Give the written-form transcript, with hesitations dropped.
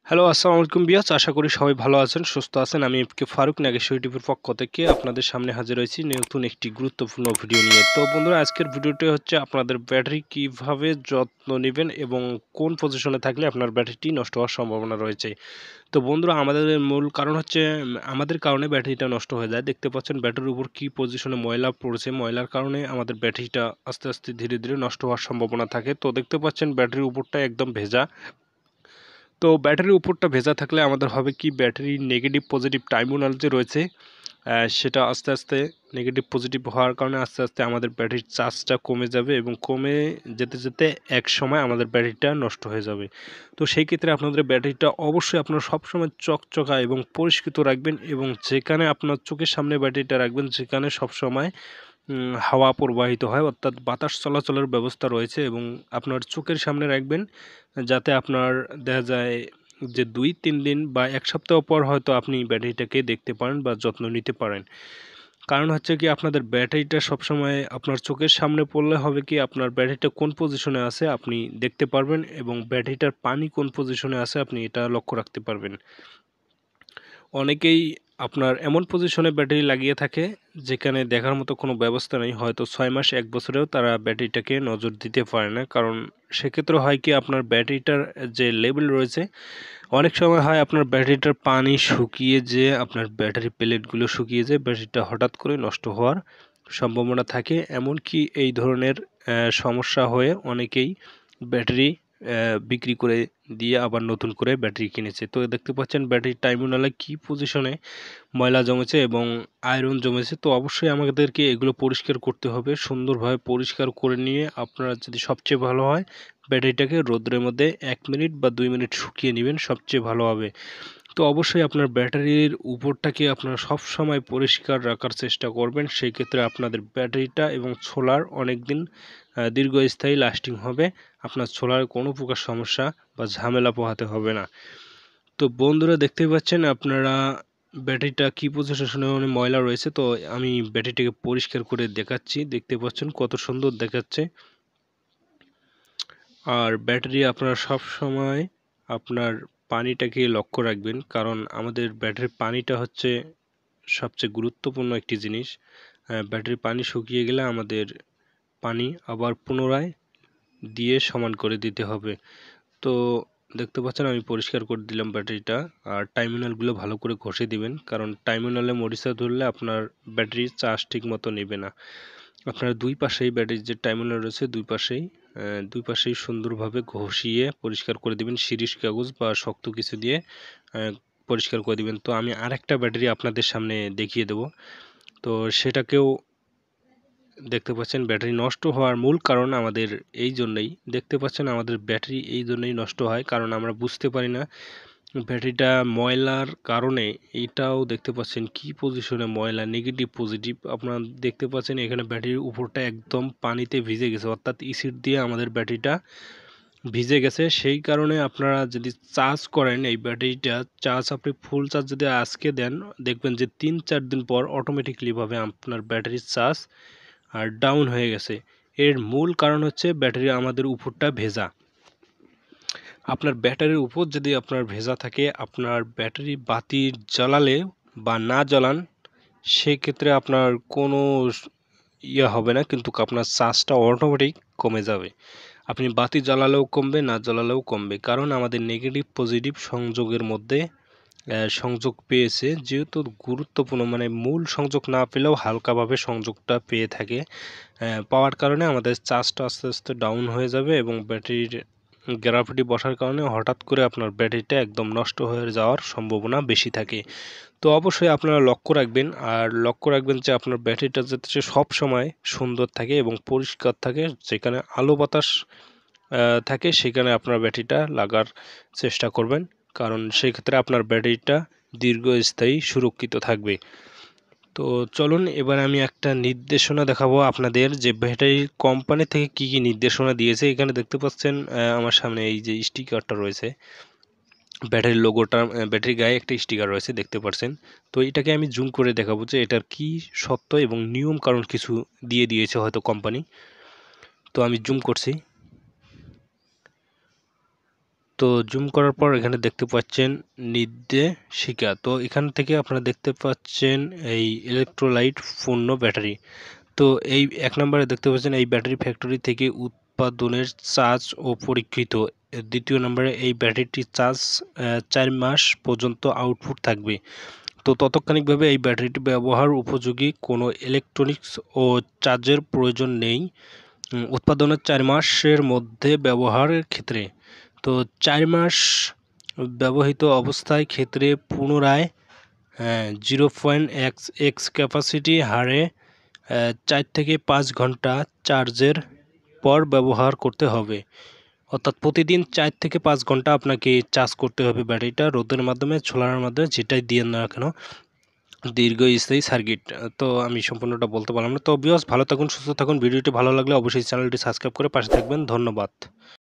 Hello, আসসালামু আলাইকুম বিয়াস। আশা করি সবাই ভালো আছেন, সুস্থ আছেন। আমি এফকে ফারুক নাগেশ্বরী টিভির পক্ষ থেকে আপনাদের সামনে হাজির হয়েছি নতুন একটি গুরুত্বপূর্ণ ভিডিও নিয়ে। তো বন্ধুরা, আজকের ভিডিওটি হচ্ছে আপনাদের ব্যাটারি কিভাবে যত্ন নেবেন এবং কোন পজিশনে থাকলে আপনার ব্যাটারিটি নষ্ট হওয়ার সম্ভাবনা রয়েছে। তো বন্ধুরা, আমাদের মূল কারণ হচ্ছে আমাদের কারণে ব্যাটারিটা নষ্ট হয়ে যায়। দেখতে পাচ্ছেন ব্যাটারির উপর কি পজিশনে ময়লা পড়েছে। ময়লার কারণে আমাদের ব্যাটারিটা আস্তে আস্তে ধীরে ধীরে নষ্ট হওয়ার সম্ভাবনা থাকে। তো দেখতে পাচ্ছেন ব্যাটারির উপরটা একদম ভেজা। তো ব্যাটারির উপরটা ভেজা থাকলে আমাদের হবে কি, ব্যাটারির নেগেটিভ পজিটিভ টার্মিনাল যে রয়েছে সেটা আস্তে আস্তে নেগেটিভ পজিটিভ হওয়ার কারণে আস্তে আস্তে আমাদের ব্যাটারির চার্জটা কমে যাবে এবং কমে যেতে যেতে এক সময় আমাদের ব্যাটারিটা নষ্ট হয়ে যাবে। তো সেই ক্ষেত্রে আপনাদের ব্যাটারিটা অবশ্যই আপনারা সবসময় চকচকা এবং পরিষ্কৃত রাখবেন এবং যেখানে আপনার চোখের সামনে ব্যাটারিটা রাখবেন যেখানে সবসময় হাওয়া প্রবাহিত হয়, অর্থাৎ বাতাস চলাচলের ব্যবস্থা রয়েছে, এবং আপনার চোখের সামনে রাখবেন যাতে আপনার দেখা যায় যে 2-3 দিন বা 1 সপ্তাহ পর হয়তো আপনি ব্যাটারিটাকে দেখতে পারেন বা যত্ন নিতে পারেন। কারণ হচ্ছে কি, আপনাদের ব্যাটারিটা সবসময় আপনার চোখের সামনে পড়লে হবে কি, আপনার ব্যাটারিটা কোন পজিশনে আছে আপনি দেখতে পারবেন এবং ব্যাটারিটার পানি কোন পজিশনে আছে আপনি এটা লক্ষ্য রাখতে পারবেন। অনেকেই আপনার এমন পজিশনে ব্যাটারি লাগিয়ে থাকে যেখানে দেখার মতো কোনো ব্যবস্থা নেই, হয়তো 6 মাস 1 বছরেও তারা ব্যাটারিটাকে নজর দিতে পারে না। কারণ সেক্ষেত্রে হয় কি, আপনার ব্যাটারিটার যে লেভেল রয়েছে, অনেক সময় হয় আপনার ব্যাটারিটার পানি শুকিয়ে যেয়ে আপনার ব্যাটারি প্লেটগুলো শুকিয়ে যেয়ে ব্যাটারিটা হঠাৎ করে নষ্ট হওয়ার সম্ভাবনা থাকে। এমনকি এই ধরনের সমস্যা হয়ে অনেকেই ব্যাটারি বিক্রি করে দিয়ে আবার নতুন করে ব্যাটারি কিনেছে। তো দেখতে পাচ্ছেন ব্যাটারির টার্মিনালে কি পজিশনে ময়লা জমেছে এবং আয়রন জমেছে। তো অবশ্যই আমাদেরকে এগুলো পরিষ্কার করতে হবে। সুন্দরভাবে পরিষ্কার করে নিয়ে আপনারা, যদি সবচেয়ে ভালো হয়, ব্যাটারিটাকে রোদ্রের মধ্যে 1 মিনিট বা 2 মিনিট শুকিয়ে নেবেন, সবচেয়ে ভালো হবে। তো অবশ্যই আপনার ব্যাটারির উপরটাকে আপনারা সবসময় পরিষ্কার রাখার চেষ্টা করবেন। সেই ক্ষেত্রে আপনাদের ব্যাটারিটা এবং সোলার অনেকদিন দীর্ঘস্থায়ী লাস্টিং হবে। আপনার সোলারে কোনো প্রকার সমস্যা বা ঝামেলা পোহাতে হবে না। তো বন্ধুরা, দেখতেই পাচ্ছেন আপনারা ব্যাটারিটা কি পজিশনে ময়লা রয়েছে। তো আমি ব্যাটারিটাকে পরিষ্কার করে দেখাচ্ছি। দেখতে পাচ্ছেন কত সুন্দর দেখাচ্ছে। আর ব্যাটারি আপনারা সব সময় আপনার পানিটাকে লক্ষ্য রাখবেন, কারণ আমাদের ব্যাটারির পানিটা হচ্ছে সবচেয়ে গুরুত্বপূর্ণ একটি জিনিস। ব্যাটারির পানি শুকিয়ে গেলে আমাদের পানি আবার পুনরায় দিয়ে সমান করে দিতে হবে। তো দেখতে পাচ্ছেন আমি পরিষ্কার করে দিলাম ব্যাটারিটা। আর টার্মিনালগুলো ভালো করে ঘষে দিবেন, কারণ টার্মিনালে মরিচা ধরলে আপনার ব্যাটারির চার্জ ঠিক মতো নেবে না। আপনার দুই পাশেই ব্যাটারির যে টার্মিনাল রয়েছে দুই পাশেই সুন্দরভাবে ঘষিয়ে পরিষ্কার করে দিবেন, শিরিষ কাগজ বা শক্ত কিছু দিয়ে পরিষ্কার করে দিবেন। তো আমি আরেকটা ব্যাটারি আপনাদের সামনে দেখিয়ে দেব। তো সেটাকেও দেখতে পাচ্ছেন ব্যাটারি নষ্ট হওয়ার মূল কারণ আমাদের এই জন্যই, দেখতে পাচ্ছেন আমাদের ব্যাটারি এই জন্যই নষ্ট হয় কারণ আমরা বুঝতে পারি না ব্যাটারিটা ময়লার কারণে। এইটাও দেখতে পাচ্ছেন কি পজিশনে ময়লা, নেগেটিভ পজিটিভ আপনারা দেখতে পাচ্ছেন। এখানে ব্যাটারির উপরটা একদম পানিতে ভিজে গেছে, অর্থাৎ এসিড দিয়ে আমাদের ব্যাটারিটা ভিজে গেছে। সেই কারণে আপনারা যদি চার্জ করেন এই ব্যাটারিটা, চার্জ আপনি ফুল চার্জ যদি আজকে দেন, দেখবেন যে 3-4 দিন পর অটোমেটিকলি ভাবে আপনার ব্যাটারির চার্জ আর ডাউন হয়ে গেছে। এর মূল কারণ হচ্ছে ব্যাটারি আমাদের উপরটা ভেজা। আপনার ব্যাটারির উপর যদি আপনার ভেজা থাকে, আপনার ব্যাটারি বাতি জ্বালালে বা না জ্বালান, সেক্ষেত্রে আপনার কোনো ইয়ে হবে না, কিন্তু আপনার চার্জটা অটোমেটিক কমে যাবে। আপনি বাতি জ্বালালেও কমবে, না জ্বালালেও কমবে, কারণ আমাদের নেগেটিভ পজিটিভ সংযোগের মধ্যে সংযোগ পেয়েছে, যেহেতু গুরুত্বপূর্ণ, মানে মূল সংযোগ না পেলেও হালকাভাবে সংযোগটা পেয়ে থাকে। পাওয়ার কারণে আমাদের চার্জটা আস্তে আস্তে ডাউন হয়ে যাবে এবং ব্যাটারির গ্রাভিটি বসার কারণে হঠাৎ করে আপনার ব্যাটারিটা একদম নষ্ট হয়ে যাওয়ার সম্ভাবনা বেশি থাকে। তো অবশ্যই আপনারা লক্ষ্য রাখবেন, আর লক্ষ্য রাখবেন যে আপনার ব্যাটারিটা যাতে সব সময় সুন্দর থাকে এবং পরিষ্কার থাকে, যেখানে আলো বাতাস থাকে সেখানে আপনার ব্যাটারিটা লাগার চেষ্টা করবেন, কারণ সেই ক্ষেত্রে আপনার ব্যাটারিটা দীর্ঘস্থায়ী সুরক্ষিত থাকবে। তো চলুন এবার আমি একটা নির্দেশনা দেখাবো আপনাদের, যে ব্যাটারি কোম্পানি থেকে কি কি নির্দেশনা দিয়েছে। এখানে দেখতে পাচ্ছেন আমার সামনে এই যে স্টিকারটা রয়েছে, ব্যাটারির লোগোটা, ব্যাটারির গায়ে একটা স্টিকার রয়েছে দেখতে পাচ্ছেন। তো এটাকে আমি জুম করে দেখাবো যে এটার কি সত্য এবং নিয়ম কারণ কিছু দিয়ে দিয়েছে হয়তো কোম্পানি। তো আমি জুম করছি। তো জুম করার পর এখানে দেখতে পাচ্ছেন নির্দেশিকা। তো এখান থেকে আপনারা দেখতে পাচ্ছেন এই ইলেকট্রোলাইট পূর্ণ ব্যাটারি। তো এই ১ নম্বরে দেখতে পাচ্ছেন এই ব্যাটারি ফ্যাক্টরি থেকে উৎপাদনের চার্জ ও পরীক্ষিত। ২য় নম্বরে এই ব্যাটারিটির চার্জ ৪ মাস পর্যন্ত আউটপুট থাকবে। তো তাৎক্ষণিকভাবে এই ব্যাটারিটি ব্যবহার উপযোগী, কোনো ইলেকট্রনিক্স ও চার্জের প্রয়োজন নেই উৎপাদনের ৪ মাসের মধ্যে ব্যবহারের ক্ষেত্রে। তো ৪ মাস ব্যবহৃত অবস্থায় ক্ষেত্রে পুনরায় 0.x ক্যাপাসিটি হারে ৪ থেকে ৫ ঘন্টা চার্জের পর ব্যবহার করতে হবে। অর্থাৎ প্রতিদিন ৪ থেকে ৫ ঘন্টা আপনাকে চার্জ করতে হবে ব্যাটারিটা, রোদের মাধ্যমে, সোলারের মাধ্যমে, যেটাই দিয়েন না কেন, দীর্ঘস্থায়ী সার্কিট। তো আমি সম্পূর্ণটা বলতে পারলাম না। তো ভিউয়ার্স, ভালো থাকুন, সুস্থ থাকুন। ভিডিওটি ভালো লাগলে অবশ্যই চ্যানেলটি সাবস্ক্রাইব করে পাশে থাকবেন। ধন্যবাদ।